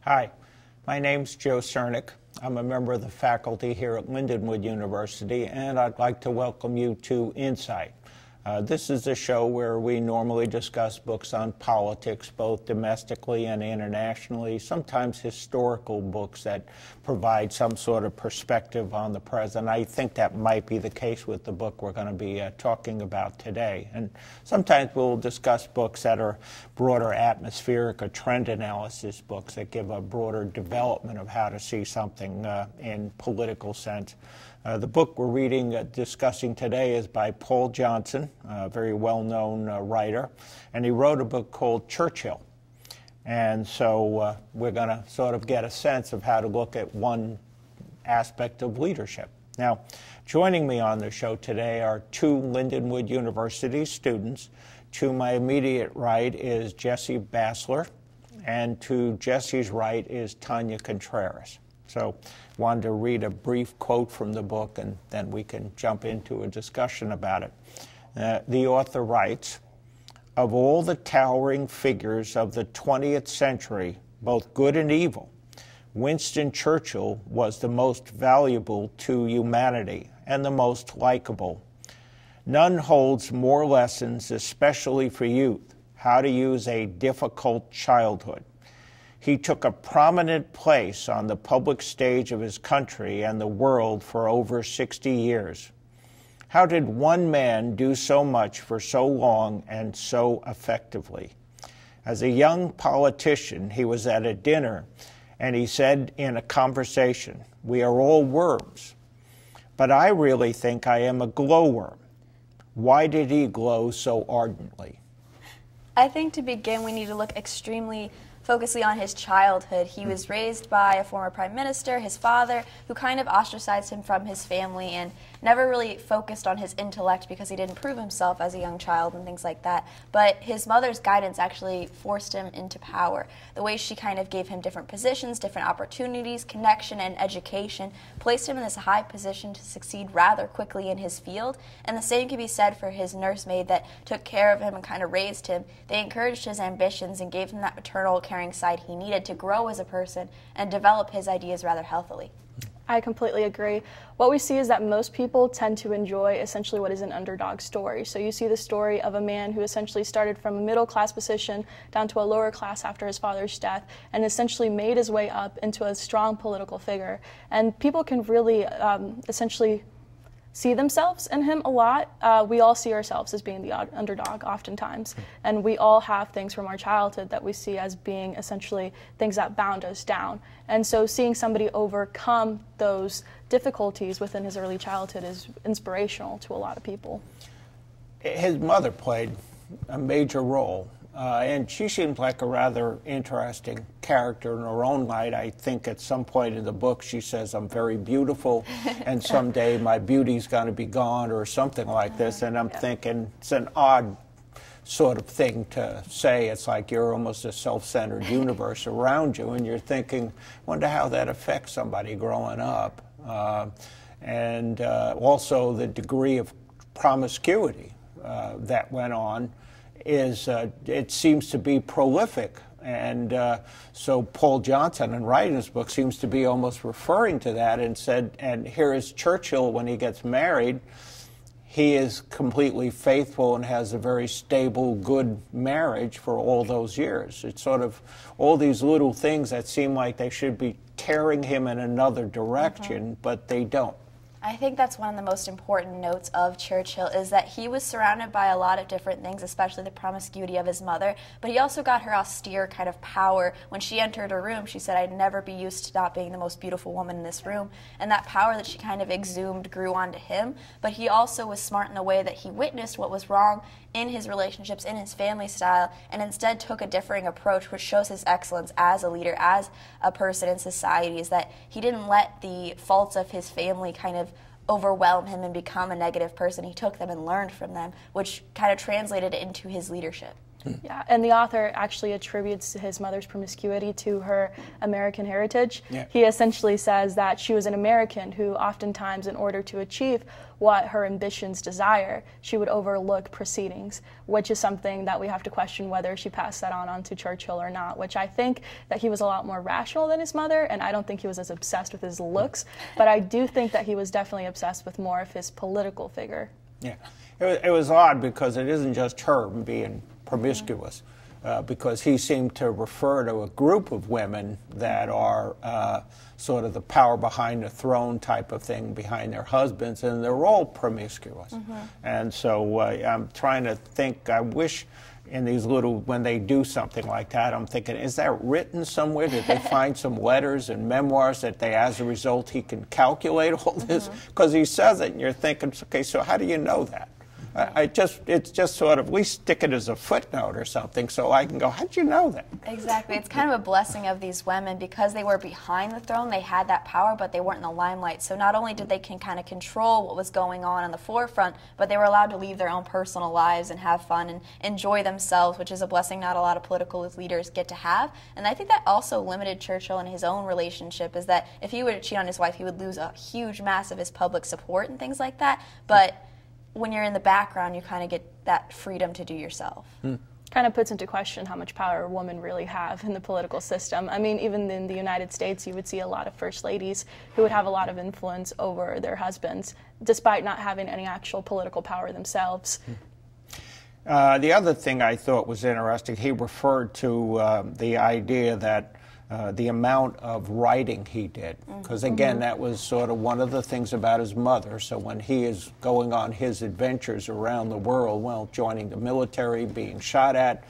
Hi, my name's Joe Cernik. I'm a member of the faculty here at Lindenwood University, and I'd like to welcome you to Insight. This is a show where we normally discuss books on politics, both domestically and internationally, sometimes historical books that provide some sort of perspective on the present. I think that might be the case with the book we're going to be talking about today. And sometimes we'll discuss books that are broader atmospheric or trend analysis books that give a broader development of how to see something in political sense. The book we're reading, discussing today is by Paul Johnson, a very well-known writer, and he wrote a book called Churchill. And so we're going to sort of get a sense of how to look at one aspect of leadership. Now, joining me on the show today are two Lindenwood University students. To my immediate right is Jessie Basler, and to Jessie's right is Tania Contreras. So I wanted to read a brief quote from the book, and then we can jump into a discussion about it. The author writes, "Of all the towering figures of the 20th century, both good and evil, Winston Churchill was the most valuable to humanity and the most likable. None holds more lessons, especially for youth, how to use a difficult childhood. He took a prominent place on the public stage of his country and the world for over 60 years. How did one man do so much for so long and so effectively? As a young politician, he was at a dinner, and he said in a conversation, 'We are all worms, but I really think I am a glowworm.' Why did he glow so ardently?" I think to begin, we need to look focusing on his childhood. He was raised by a former prime minister, his father, who kind of ostracized him from his family and never really focused on his intellect because he didn't prove himself as a young child and things like that. But his mother's guidance actually forced him into power. The way she kind of gave him different positions, different opportunities, connection, and education placed him in this high position to succeed rather quickly in his field. And the same can be said for his nursemaid that took care of him and kind of raised him. They encouraged his ambitions and gave him that maternal caring side he needed to grow as a person and develop his ideas rather healthily. I completely agree. What we see is that most people tend to enjoy essentially what is an underdog story. So you see the story of a man who essentially started from a middle class position down to a lower class after his father's death and essentially made his way up into a strong political figure. And people can really essentially see themselves in him a lot. We all see ourselves as being the underdog oftentimes, and we all have things from our childhood that we see as being essentially things that bound us down. And so seeing somebody overcome those difficulties within his early childhood is inspirational to a lot of people. His mother played a major role, and she seemed like a rather interesting character in her own right. I think at some point in the book she says, "I'm very beautiful, and someday my beauty's going to be gone," or something like this. And I'm thinking it's an odd sort of thing to say. It's like you're almost a self-centered universe around you, and you're thinking, wonder how that affects somebody growing up. And also the degree of promiscuity that went on is, it seems to be prolific. And so Paul Johnson, in writing this book, seems to be almost referring to that and said, and here is Churchill when he gets married. He is completely faithful and has a very stable, good marriage for all those years. It's sort of all these little things that seem like they should be tearing him in another direction, but they don't. I think that's one of the most important notes of Churchill is that he was surrounded by a lot of different things, especially the promiscuity of his mother, but he also got her austere kind of power. When she entered a room, she said, "I'd never be used to not being the most beautiful woman in this room," and that power that she kind of exhumed grew onto him. But he also was smart in a way that he witnessed what was wrong in his relationships, in his family style, and instead took a differing approach, which shows his excellence as a leader, as a person in society, is that he didn't let the faults of his family kind of overwhelm him and become a negative person. He took them and learned from them, which kind of translated into his leadership. Yeah, and the author actually attributes his mother's promiscuity to her American heritage. Yeah. He essentially says that she was an American who oftentimes, in order to achieve what her ambitions desire, she would overlook proceedings, which is something that we have to question whether she passed that on to Churchill or not, which I think that he was a lot more rational than his mother, and I don't think he was as obsessed with his looks, but I do think that he was definitely obsessed with more of his political figure. Yeah, it was odd because it isn't just her being promiscuous, because he seemed to refer to a group of women that are sort of the power behind the throne type of thing behind their husbands, and they're all promiscuous. And so I'm trying to think, I wish in these little, when they do something like that, I'm thinking, is that written somewhere? Did they find some letters and memoirs that they, as a result, he can calculate all this? Because he says it, and you're thinking, okay, so how do you know that? It's just sort of, we stick it as a footnote or something, so I can go, how'd you know that? Exactly. It's kind of a blessing of these women because they were behind the throne. They had that power, but they weren't in the limelight. So not only did they can kind of control what was going on in the forefront, but they were allowed to lead their own personal lives and have fun and enjoy themselves, which is a blessing not a lot of political leaders get to have. And I think that also limited Churchill in his own relationship, is that if he were to cheat on his wife, he would lose a huge mass of his public support and things like that. But when you're in the background, you kind of get that freedom to do yourself. Kind of puts into question how much power women really have in the political system. I mean, even in the United States, you would see a lot of first ladies who would have a lot of influence over their husbands, despite not having any actual political power themselves. The other thing I thought was interesting, he referred to the idea that the amount of writing he did, because again, that was sort of one of the things about his mother. So when he is going on his adventures around the world, well, joining the military, being shot at,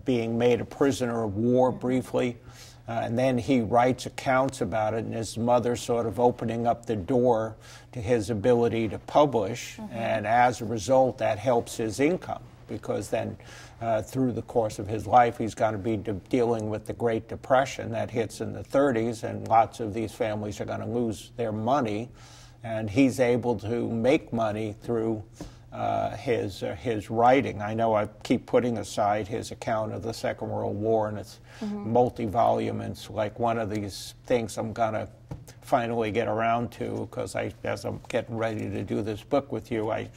being made a prisoner of war briefly, and then he writes accounts about it, and his mother sort of opening up the door to his ability to publish, and as a result, that helps his income, because then through the course of his life, he's going to be dealing with the Great Depression that hits in the 30s, and lots of these families are going to lose their money, and he's able to make money through his writing. I know I keep putting aside his account of the Second World War, and it's multi-volume, and it's like one of these things I'm going to finally get around to, because as I'm getting ready to do this book with you, I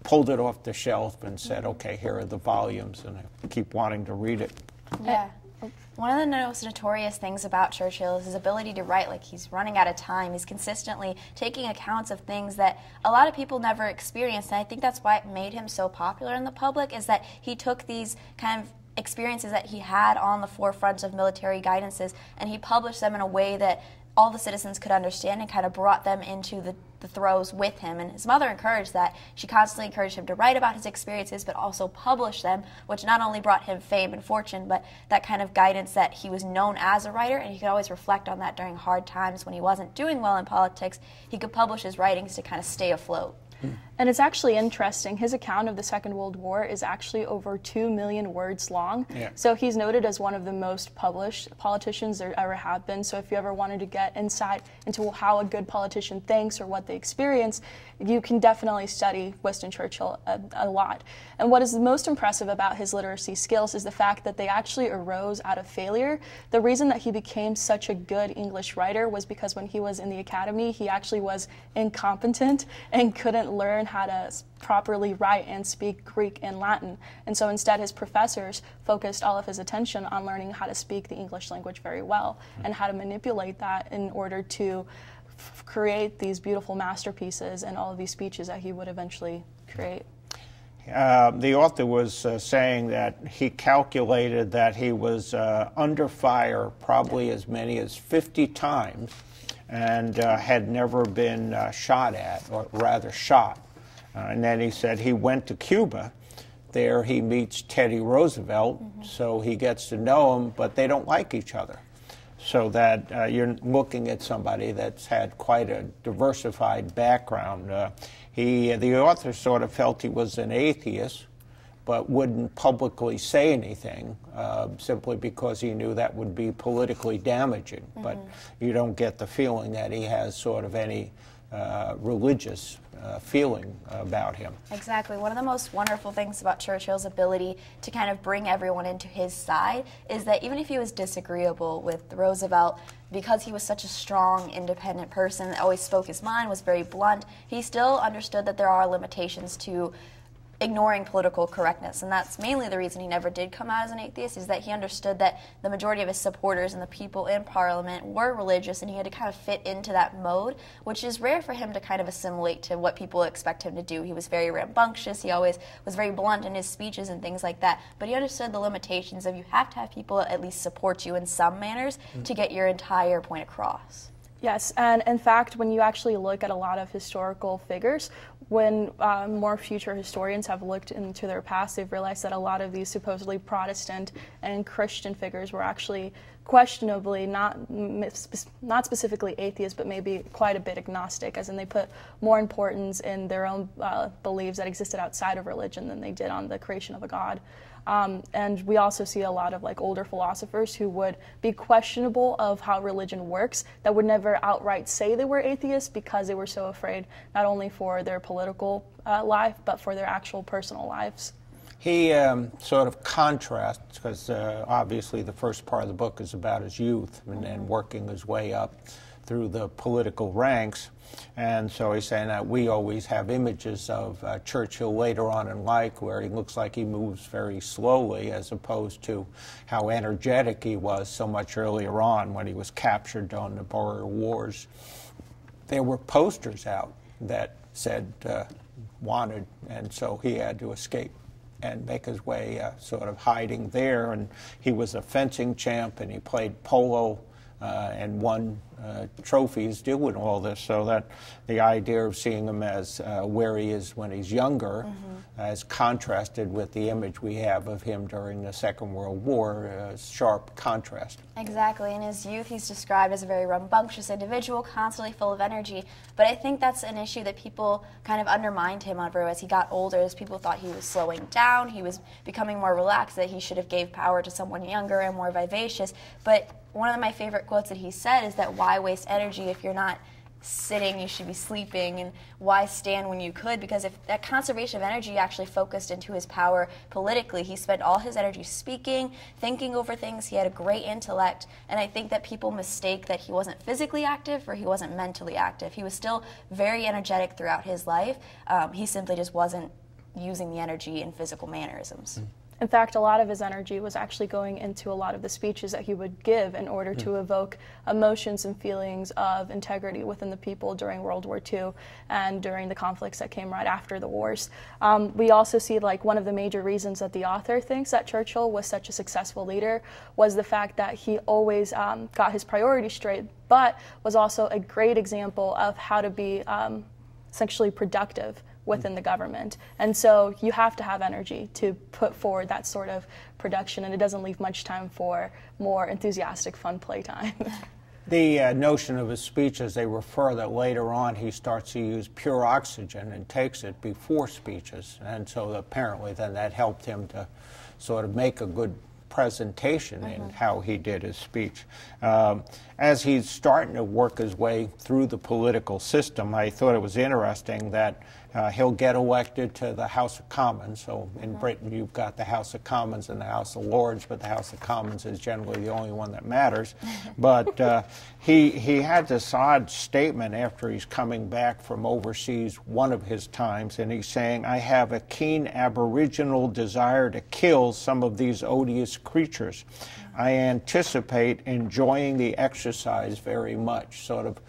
pulled it off the shelf and said, okay, here are the volumes, and I keep wanting to read it. Yeah. One of the most notorious things about Churchill is his ability to write like he's running out of time. He's consistently taking accounts of things that a lot of people never experienced, and I think that's why it made him so popular in the public, is that he took these kind of experiences that he had on the forefront of military guidances, and he published them in a way that all the citizens could understand and kind of brought them into the throes with him. And his mother encouraged that. She constantly encouraged him to write about his experiences, but also publish them, which not only brought him fame and fortune, but that kind of guidance that he was known as a writer, and he could always reflect on that during hard times when he wasn't doing well in politics. He could publish his writings to kind of stay afloat. And it's actually interesting. His account of the Second World War is actually over 2 million words long. Yeah. So he's noted as one of the most published politicians there ever have been. So if you ever wanted to get insight into how a good politician thinks or what they experience, you can definitely study Winston Churchill a lot. And what is most impressive about his literacy skills is the fact that they actually arose out of failure. The reason that he became such a good English writer was because when he was in the academy, he actually was incompetent and couldn't learn how to properly write and speak Greek and Latin. And so instead his professors focused all of his attention on learning how to speak the English language very well and how to manipulate that in order to create these beautiful masterpieces and all of these speeches that he would eventually create. The author was saying that he calculated that he was under fire probably as many as 50 times and had never been shot at, or rather shot. And then he said he went to Cuba. There he meets Teddy Roosevelt, so he gets to know him, but they don't like each other. So that you're looking at somebody that's had quite a diversified background. The author sort of felt he was an atheist, but wouldn't publicly say anything simply because he knew that would be politically damaging. But you don't get the feeling that he has sort of any religious feeling about him. Exactly. One of the most wonderful things about Churchill's ability to kind of bring everyone into his side is that even if he was disagreeable with Roosevelt, because he was such a strong, independent person that always spoke his mind, was very blunt, he still understood that there are limitations to ignoring political correctness, and that's mainly the reason he never did come out as an atheist, is that he understood that the majority of his supporters and the people in Parliament were religious, and he had to kind of fit into that mode, which is rare for him to kind of assimilate to what people expect him to do. He was very rambunctious, he always was very blunt in his speeches and things like that, but he understood the limitations of you have to have people at least support you in some manners to get your entire point across. Yes, and in fact, when you actually look at a lot of historical figures, when more future historians have looked into their past, they've realized that a lot of these supposedly Protestant and Christian figures were actually questionably not specifically atheist, but maybe quite a bit agnostic, as in they put more importance in their own beliefs that existed outside of religion than they did on the creation of a God. And we also see a lot of older philosophers who would be questionable of how religion works, that would never outright say they were atheists because they were so afraid not only for their political life, but for their actual personal lives. He sort of contrasts, because obviously the first part of the book is about his youth and working his way up through the political ranks. And so he's saying that we always have images of Churchill later on in life where he looks like he moves very slowly, as opposed to how energetic he was so much earlier on when he was captured during the Boer Wars. There were posters out that said wanted, and so he had to escape and make his way sort of hiding there. And he was a fencing champ, and he played polo and won trophies doing all this, so that the idea of seeing him as where he is when he's younger, as contrasted with the image we have of him during the Second World War, sharp contrast. Exactly. In his youth, he's described as a very rambunctious individual, constantly full of energy, but I think that's an issue that people kind of undermined him over as he got older, as people thought he was slowing down, he was becoming more relaxed, that he should have gave power to someone younger and more vivacious. But one of my favorite quotes that he said is that why waste energy if you're not sitting, you should be sleeping, and why stand when you could? Because if that conservation of energy actually focused into his power politically, he spent all his energy speaking, thinking over things. He had a great intellect, and I think that people mistake that he wasn't physically active or he wasn't mentally active. He was still very energetic throughout his life. He simply just wasn't using the energy in physical mannerisms. In fact, a lot of his energy was actually going into a lot of the speeches that he would give in order to evoke emotions and feelings of integrity within the people during World War II and during the conflicts that came right after the wars. We also see one of the major reasons that the author thinks that Churchill was such a successful leader was the fact that he always got his priorities straight, but was also a great example of how to be essentially productive within the government. And so you have to have energy to put forward that sort of production, and it doesn't leave much time for more enthusiastic, fun playtime. The notion of his speeches, they refer that later on he starts to use pure oxygen and takes it before speeches, and so apparently then that helped him to sort of make a good presentation in how he did his speech. As he's starting to work his way through the political system, I thought it was interesting that he'll get elected to the House of Commons. So in Britain you've got the House of Commons and the House of Lords, but the House of Commons is generally the only one that matters. But he had this odd statement after he's coming back from overseas one of his times, and he's saying, "I have a keen aboriginal desire to kill some of these odious creatures. I anticipate enjoying the exercise very much," sort of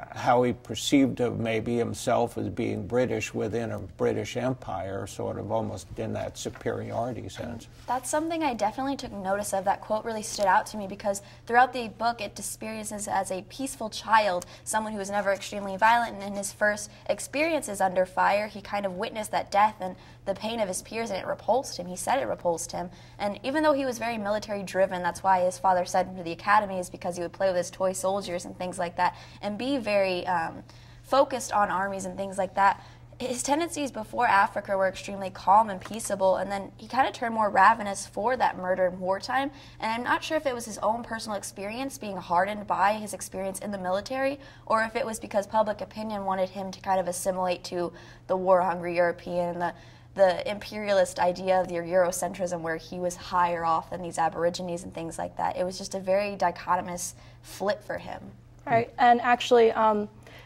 how he perceived of maybe himself as being British within a British Empire, sort of almost in that superiority sense. That's something I definitely took notice of. That quote really stood out to me because throughout the book it experiences as a peaceful child, someone who was never extremely violent, and in his first experiences under fire he kind of witnessed that death and the pain of his peers, and it repulsed him. He said it repulsed him. And even though he was very military driven, that's why his father sent him to the academy, is because he would play with his toy soldiers and things like that and be very focused on armies and things like that. his tendencies before Africa were extremely calm and peaceable, and then he kind of turned more ravenous for that murder in wartime. And I'm not sure if it was his own personal experience being hardened by his experience in the military, or if it was because public opinion wanted him to kind of assimilate to the war-hungry European and the imperialist idea of the Eurocentrism, where he was higher off than these Aborigines and things like that. It was just a very dichotomous flip for him. Right, and actually,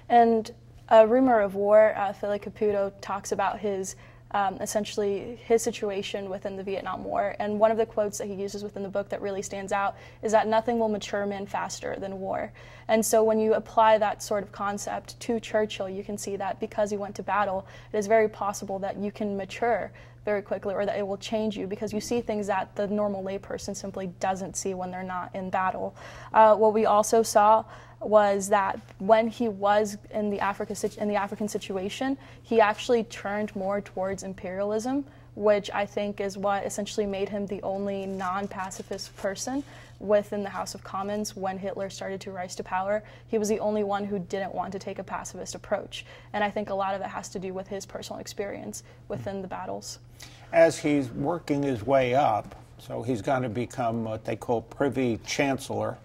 and A Rumor of War, Philly Caputo talks about his, essentially his situation within the Vietnam War, and one of the quotes that he uses within the book that really stands out is that nothing will mature men faster than war. And so when you apply that sort of concept to Churchill, you can see that because he went to battle, it is very possible that you can mature very quickly, or that it will change you because you see things that the normal layperson simply doesn't see when they're not in battle. What we also saw was that when he was in the African situation, he actually turned more towards imperialism, which I think is what essentially made him the only non-pacifist person within the House of Commons when Hitler started to rise to power. He was the only one who didn't want to take a pacifist approach. And I think a lot of it has to do with his personal experience within the battles. As he's working his way up, so he's going to become what they call Privy Chancellor.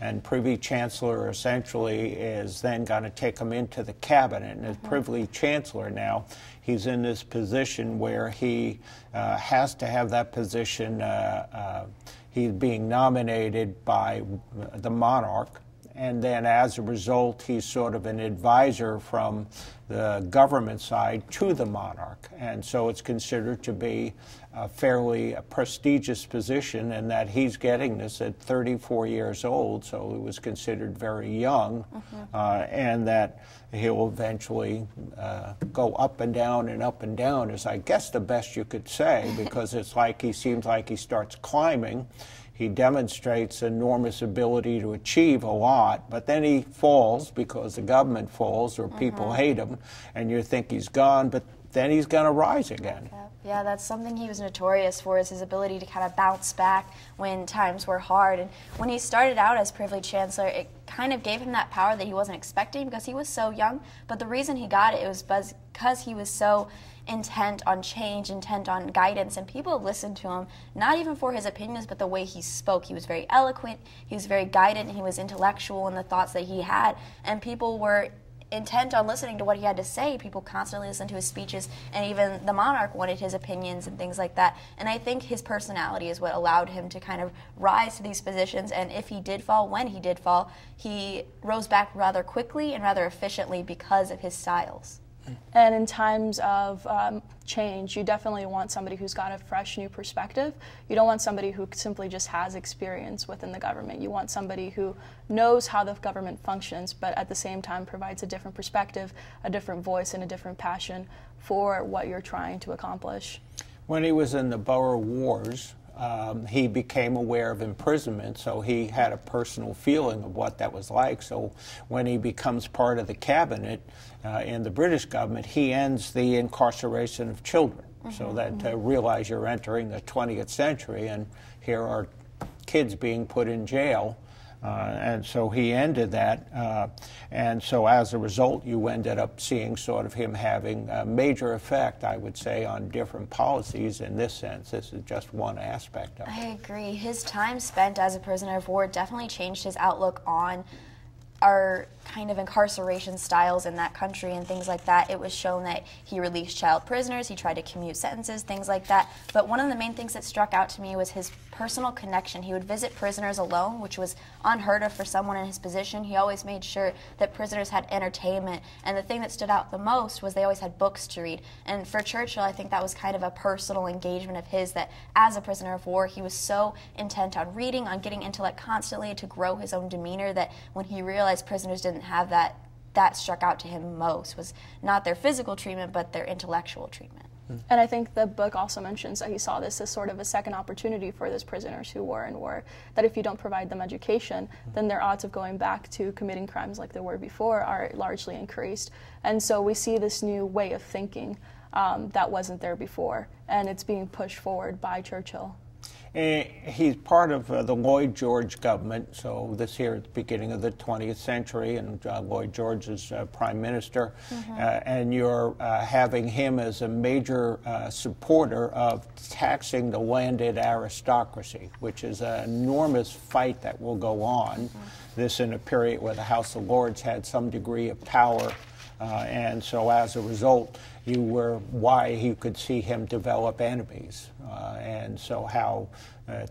And Privy Chancellor essentially is then going to take him into the cabinet. And as Privy Chancellor now, he's in this position where he has to have that position. He's being nominated by the monarch. And then as a result, he's sort of an advisor from the government side to the monarch. And so it's considered to be a fairly prestigious position, and that he's getting this at 34 years old, so it was considered very young, and that he'll eventually go up and down is, I guess, the best you could say, because it's like he seems like he starts climbing. He demonstrates enormous ability to achieve a lot, but then he falls because the government falls or people hate him, and you think he's gone, but then he's going to rise again. Yeah, that's something he was notorious for, is his ability to kind of bounce back when times were hard. And when he started out as Privy Chancellor, it kind of gave him that power that he wasn't expecting because he was so young. But the reason he got it was because he was so intent on change, intent on guidance, and people listened to him, not even for his opinions, but the way he spoke. He was very eloquent, he was very guided, and he was intellectual in the thoughts that he had, and people were intent on listening to what he had to say. People constantly listened to his speeches, and even the monarch wanted his opinions and things like that. And I think his personality is what allowed him to kind of rise to these positions, and if he did fall, when he did fall, he rose back rather quickly and rather efficiently because of his styles. And in times of change, you definitely want somebody who's got a fresh new perspective. You don't want somebody who simply just has experience within the government. You want somebody who knows how the government functions, but at the same time provides a different perspective, a different voice, and a different passion for what you're trying to accomplish. When he was in the Boer Wars, he became aware of imprisonment, so he had a personal feeling of what that was like. So when he becomes part of the cabinet in the British government, he ends the incarceration of children, so that realize you're entering the 20th century, and here are kids being put in jail. And so he ended that, and so as a result, you ended up seeing sort of him having a major effect, I would say, on different policies in this sense. This is just one aspect of it. I agree. His time spent as a prisoner of war definitely changed his outlook on our kind of incarceration styles in that country and things like that. It was shown that he released child prisoners, he tried to commute sentences, things like that. But one of the main things that struck out to me was his personal connection. He would visit prisoners alone, which was unheard of for someone in his position. He always made sure that prisoners had entertainment. And the thing that stood out the most was they always had books to read. And for Churchill, I think that was kind of a personal engagement of his, that as a prisoner of war, he was so intent on reading, on getting intellect constantly to grow his own demeanor, that when he realized prisoners didn't have that, that struck out to him most, was not their physical treatment, but their intellectual treatment. And I think the book also mentions that he saw this as sort of a second opportunity for those prisoners who were in war, that if you don't provide them education, then their odds of going back to committing crimes like they were before are largely increased. And so we see this new way of thinking that wasn't there before, and it's being pushed forward by Churchill. He's part of the Lloyd George government, so this here at the beginning of the 20th century, and Lloyd George is prime minister, and you're having him as a major supporter of taxing the landed aristocracy, which is an enormous fight that will go on. This in a period where the House of Lords had some degree of power, and so as a result, why you could see him develop enemies, and so how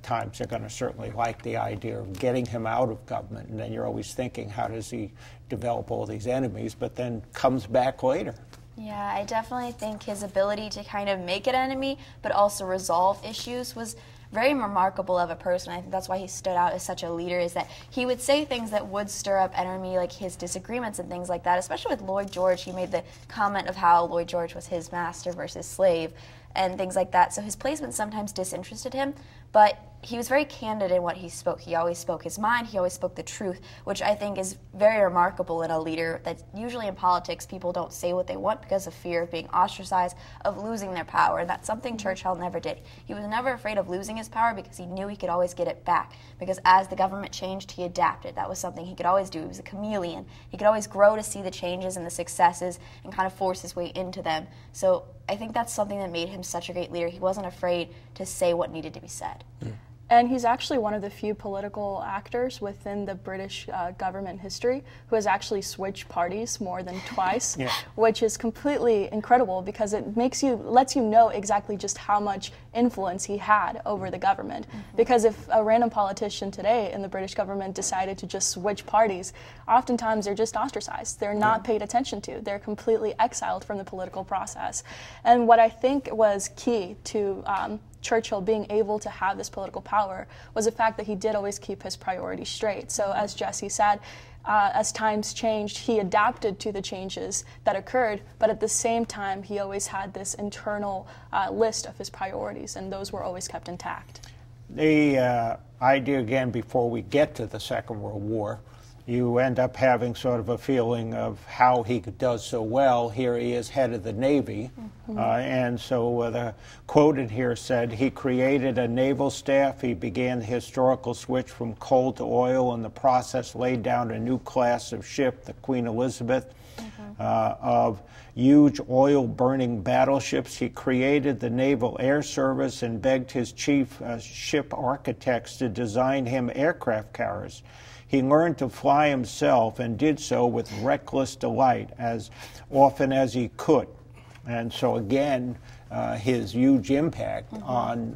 times are going to certainly like the idea of getting him out of government, and then you're always thinking, how does he develop all these enemies, but then comes back later. Yeah, I definitely think his ability to kind of make an enemy, but also resolve issues was very remarkable of a person. I think that's why he stood out as such a leader, is that he would say things that would stir up enemy, like his disagreements and things like that. Especially with Lloyd George, he made the comment of how Lloyd George was his master versus slave and things like that. So his placement sometimes disinterested him, but he was very candid in what he spoke. He always spoke his mind, he always spoke the truth, which I think is very remarkable in a leader. That usually in politics, people don't say what they want because of fear of being ostracized, of losing their power, and that's something Churchill never did. He was never afraid of losing his power because he knew he could always get it back, because as the government changed, he adapted. That was something he could always do. He was a chameleon. He could always grow to see the changes and the successes and kind of force his way into them. So I think that's something that made him such a great leader. He wasn't afraid to say what needed to be said. And he's actually one of the few political actors within the British government history who has actually switched parties more than twice, which is completely incredible because it lets you know exactly just how much influence he had over the government. Because if a random politician today in the British government decided to just switch parties, oftentimes they're just ostracized. They're not paid attention to. They're completely exiled from the political process. And what I think was key to Churchill being able to have this political power was the fact that he did always keep his priorities straight. So as Jessie said, as times changed, he adapted to the changes that occurred, but at the same time, he always had this internal list of his priorities, and those were always kept intact. The idea, again, before we get to the Second World War, you end up having sort of a feeling of how he does so well. Here he is head of the Navy, and so the quote in here said, he created a naval staff, he began the historical switch from coal to oil, and the process laid down a new class of ship, the Queen Elizabeth, of huge oil-burning battleships. He created the Naval Air Service and begged his chief ship architects to design him aircraft carriers. He learned to fly himself and did so with reckless delight as often as he could. And so again, his huge impact on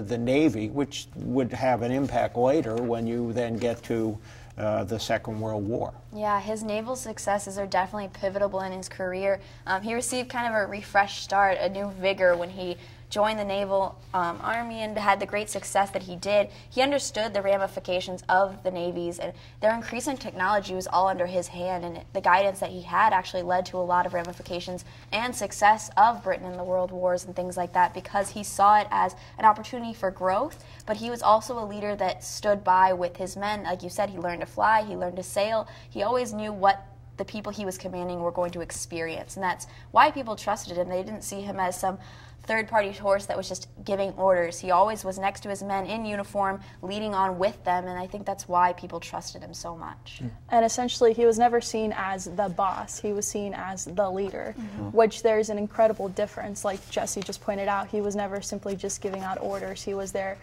the Navy, which would have an impact later when you then get to the Second World War. Yeah, his naval successes are definitely pivotal in his career. He received kind of a refreshed start, a new vigor when he joined the Naval Army and had the great success that he did. He understood the ramifications of the navies, and their increase in technology was all under his hand, and the guidance that he had actually led to a lot of ramifications and success of Britain in the world wars and things like that, because he saw it as an opportunity for growth, but he was also a leader that stood by with his men. Like you said, he learned to fly, he learned to sail, he always knew what the people he was commanding were going to experience, and that's why people trusted him. They didn't see him as some third-party horse that was just giving orders. He always was next to his men in uniform, leading on with them, and I think that's why people trusted him so much. And essentially, he was never seen as the boss. He was seen as the leader, which there's an incredible difference. Like Jessie just pointed out, he was never simply just giving out orders. He was there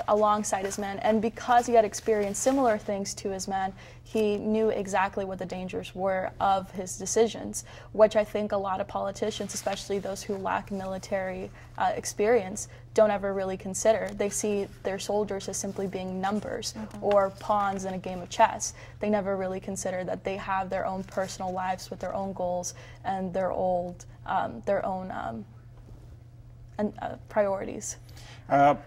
alongside his men, and because he had experienced similar things to his men, he knew exactly what the dangers were of his decisions, which I think a lot of politicians, especially those who lack military experience, don't ever really consider. They see their soldiers as simply being numbers or pawns in a game of chess. They never really consider that they have their own personal lives with their own goals and their own priorities.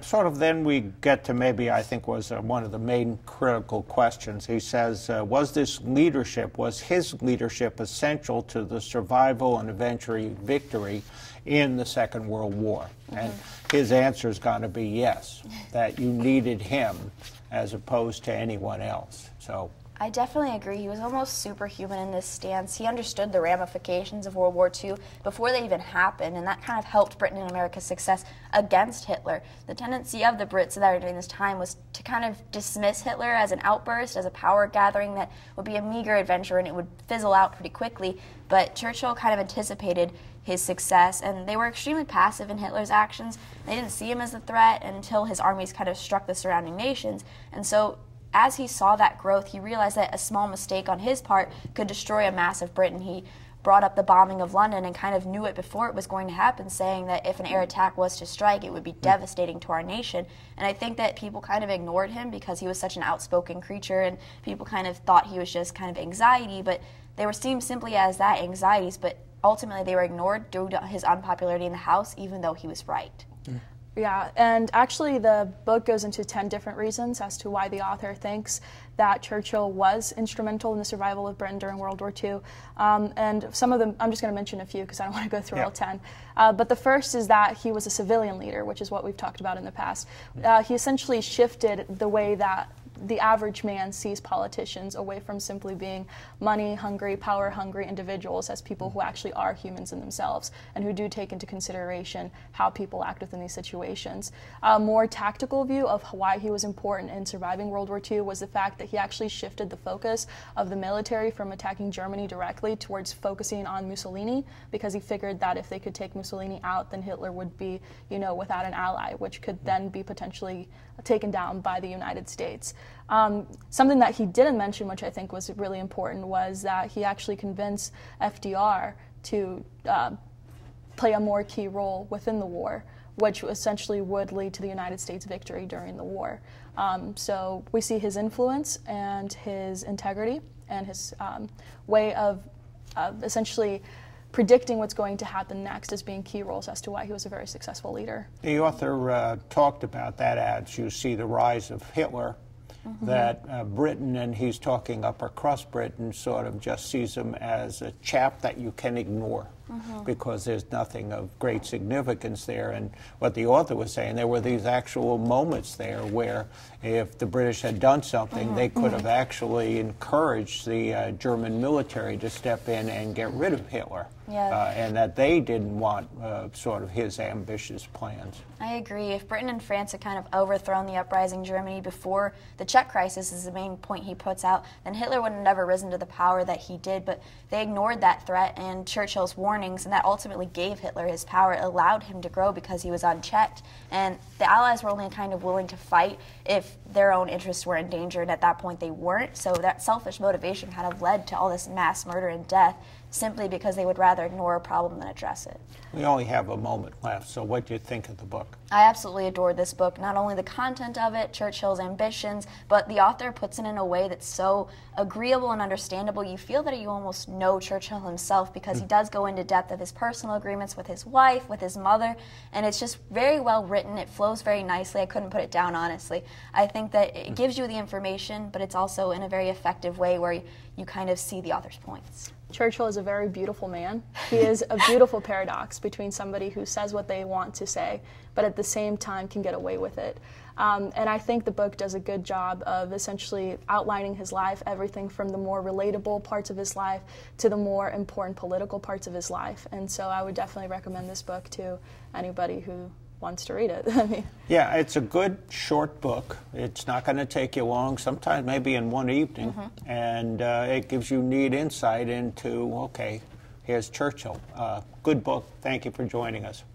Sort of then we get to maybe I think was one of the main critical questions. He says, was his leadership essential to the survival and eventually victory in the Second World War? And his answer is going to be yes, that you needed him as opposed to anyone else. So I definitely agree. He was almost superhuman in this stance. He understood the ramifications of World War II before they even happened, and that kind of helped Britain and America's success against Hitler. The tendency of the Brits that during this time was to kind of dismiss Hitler as an outburst, as a power gathering that would be a meager adventure and it would fizzle out pretty quickly. But Churchill kind of anticipated his success, and they were extremely passive in Hitler's actions. They didn't see him as a threat until his armies kind of struck the surrounding nations. And so as he saw that growth, he realized that a small mistake on his part could destroy a massive Britain. He brought up the bombing of London and kind of knew it before it was going to happen, saying that if an air attack was to strike, it would be devastating to our nation. And I think that people kind of ignored him because he was such an outspoken creature, and people kind of thought he was just kind of anxiety, but they were seen simply as that, anxieties, but ultimately they were ignored due to his unpopularity in the House, even though he was right. Yeah, and actually the book goes into 10 different reasons as to why the author thinks that Churchill was instrumental in the survival of Britain during World War II. And some of them, I'm just going to mention a few because I don't want to go through all 10. But the first is that he was a civilian leader, which is what we've talked about in the past. He essentially shifted the way that the average man sees politicians away from simply being money-hungry, power-hungry individuals as people who actually are humans in themselves and who do take into consideration how people act within these situations. A more tactical view of why he was important in surviving World War II was the fact that he actually shifted the focus of the military from attacking Germany directly towards focusing on Mussolini, because he figured that if they could take Mussolini out, then Hitler would be, without an ally, which could then be potentially taken down by the United States. Something that he didn't mention, which I think was really important, was that he actually convinced FDR to play a more key role within the war, which essentially would lead to the United States' victory during the war. So we see his influence and his integrity and his way of essentially predicting what's going to happen next as being key roles as to why he was a very successful leader. The author talked about that as you see the rise of Hitler, that Britain, and he's talking upper crust Britain, sort of just sees him as a chap that you can ignore because there's nothing of great significance there. And what the author was saying, there were these actual moments there where if the British had done something, they could have actually encouraged the German military to step in and get rid of Hitler. And that they didn't want sort of his ambitious plans. I agree. If Britain and France had kind of overthrown the uprising Germany before the Czech crisis, is the main point he puts out, then Hitler would have never risen to the power that he did. But they ignored that threat and Churchill's warnings, and that ultimately gave Hitler his power. It allowed him to grow because he was unchecked. And the Allies were only kind of willing to fight if their own interests were endangered. At that point, they weren't. So that selfish motivation kind of led to all this mass murder and death, simply because they would rather ignore a problem than address it. We only have a moment left, so what do you think of the book? I absolutely adored this book. Not only the content of it, Churchill's ambitions, but the author puts it in a way that's so agreeable and understandable. You feel that you almost know Churchill himself, because he does go into depth of his personal agreements with his wife, with his mother, and it's just very well written. It flows very nicely. I couldn't put it down, honestly. I think that it gives you the information, but it's also in a very effective way where you kind of see the author's points. Churchill is a very beautiful man. He is a beautiful paradox between somebody who says what they want to say, but at the same time can get away with it. And I think the book does a good job of essentially outlining his life, everything from the more relatable parts of his life to the more important political parts of his life. And so I would definitely recommend this book to anybody who wants to read it. Yeah, it's a good short book. It's not going to take you long, sometimes maybe in one evening, and it gives you neat insight into, okay, here's Churchill. Good book. Thank you for joining us.